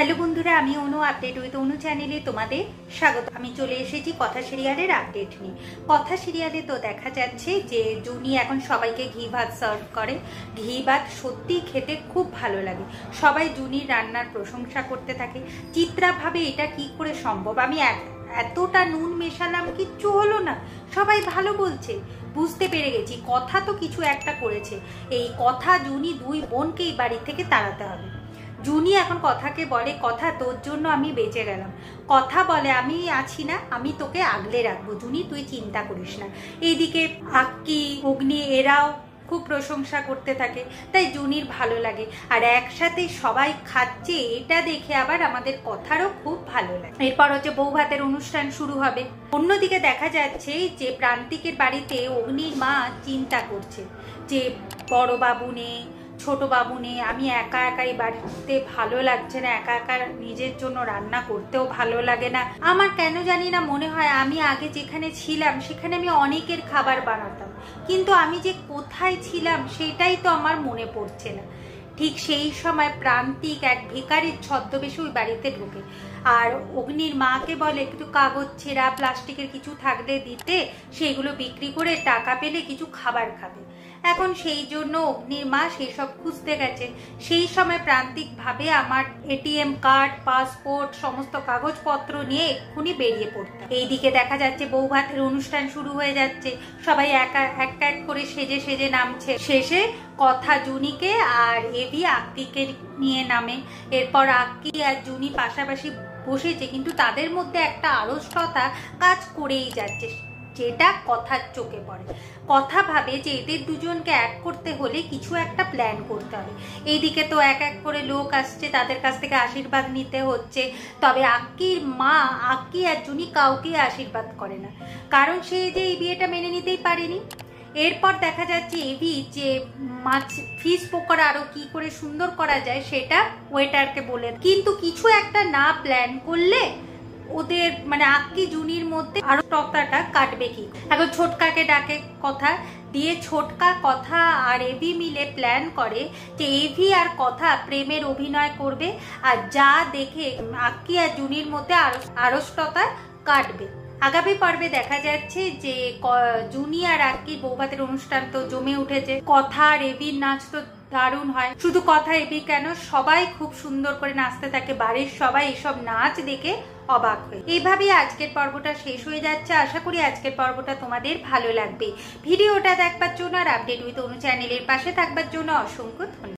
Hello বন্ধুরা, আমি অনু update with অনু চ্যানেলে তোমাদের স্বাগত। আমি চলে এসেছি কথা সিরিয়ালের আপডেট নিয়ে। কথা সিরিয়ালে তো দেখা যাচ্ছে যে জুনি এখন সবাইকে ঘি ভাত সার্ভ করে। ঘি ভাত সত্যি খেতে খুব ভালো লাগে। সবাই জুনির রান্নার প্রশংসা করতে থাকে। চিত্রা ভাবে এটা কি করে সম্ভব, আমি এতটা নুন মেশালাম কিচ্ছু হলো না, সবাই ভালো বলছে। বুঝতে পেরে গেছি কথা তো কিছু একটা করেছে। এই কথা জুনি দুই বোনকেই বাড়ি থেকে তাড়াতে হবে। জুনি এখন কথাকে বলে, কথা তোর জন্য আমি বেঁচে গেলাম। কথা বলে, আমি আছি না, আমি তোকে আগলে রাখবো জুনি, তুই চিন্তা করিস না। এইদিকে আক্কি, অগ্নি এরাও খুব প্রশংসা করতে থাকে, তাই জুনির ভালো লাগে। আর একসাথে সবাই খাচ্ছে এটা দেখে আবার আমাদের কথারও খুব ভালো লাগে। এরপর হচ্ছে বউ ভাতের অনুষ্ঠান শুরু হবে। অন্যদিকে দেখা যাচ্ছে যে প্রান্তিকের বাড়িতে অগ্নির মা চিন্তা করছে যে বড় বাবু নেই, ছোট বাবু নেই, আমি একা একাই বাড়িতে ভালো লাগছে না, একা একা নিজের জন্য রান্না করতেও ভালো লাগে না। আমার কেন জানি না মনে হয় আমি আগে যেখানে ছিলাম সেখানে আমি অনেকের খাবার বানাতাম, কিন্তু আমি যে কোথায় ছিলাম সেটাই তো আমার মনে পড়ছে না। ঠিক সেই সময় প্রান্তিক এক ভিখারির ছদ্মবেশে ওই বাড়িতে ঢোকে আর অগ্নির মাকে বলে একটু কাগজ ছেঁড়া প্লাস্টিকের কিছু থাকলে দিতে, সেগুলো বিক্রি করে টাকা পেলে কিছু খাবার খাবে। এখন সেই জন্য অগ্নির মা সেই সব খুঁজতে গেছে। সেই সময় প্রান্তিক ভাবে আমার এটিএম কার্ড, পাসপোর্ট, সমস্ত কাগজপত্র নিয়ে এক্ষুনি বেরিয়ে পড়তাম। এইদিকে দেখা যাচ্ছে বউ ভাতের অনুষ্ঠান শুরু হয়ে যাচ্ছে। সবাই এক এক করে সেজে সেজে নামছে। শেষে কথা জুনিকে আর এভি আক্কিকে নিয়ে নামে। এরপর আক্কি আর জুনি পাশাপাশি বসেছে, কিন্তু তাদের মধ্যে একটা আড়ষ্টতা কাজ করেই যাচ্ছে, যেটা কথার চোখে পড়ে। কথা ভাবে যে এদের দুজনকে এক করতে হলে কিছু একটা প্ল্যান করতে হবে। এইদিকে তো এক এক করে লোক আসছে, তাদের কাছ থেকে আশীর্বাদ নিতে হচ্ছে। তবে আক্কির মা, আক্কি আর জুনি কাউকে আশীর্বাদ করে না, কারণ সে যে এই বিয়েটা মেনে নিতেই পারেনি। এরপর দেখা যাচ্ছে এভি যে মাছ ফিশ পকোড়া আরো কি করে সুন্দর করা যায় সেটা ওয়েটারকে বলে, কিন্তু কিছু একটা না প্ল্যান করলে ওদের মানে আক্কি জুনির মধ্যে আরো টকটাটা কাটবে কি। এখন ছোটকাকে ডাকে কথা দিয়ে, ছোটকা কথা আর এভি মিলে প্ল্যান করে যে এভি আর কথা প্রেমের অভিনয় করবে, আর যা দেখে আক্কি আর জুনির মধ্যে আড়ষ্টতা কাটবে। আগামী পর্বে দেখা যাচ্ছে যে জুনি আর আক্কির বউ ভাতের অনুষ্ঠান তো জমে উঠেছে। কথা আর এভির নাচ তো দারুণ হয়। শুধু কথা এভি কেন, সবাই খুব সুন্দর করে নাচতে থাকে। বাড়ির সবাই এসব নাচ দেখে অবাক হয়ে। এইভাবেই আজকের পর্বটা শেষ হয়ে যাচ্ছে। আশা করি আজকের পর্বটা তোমাদের ভালো লাগবে। ভিডিওটা দেখবার জন্য আর আপডেট উইথ অনু চ্যানেলের পাশে থাকবার জন্য অসংখ্য ধন্যবাদ।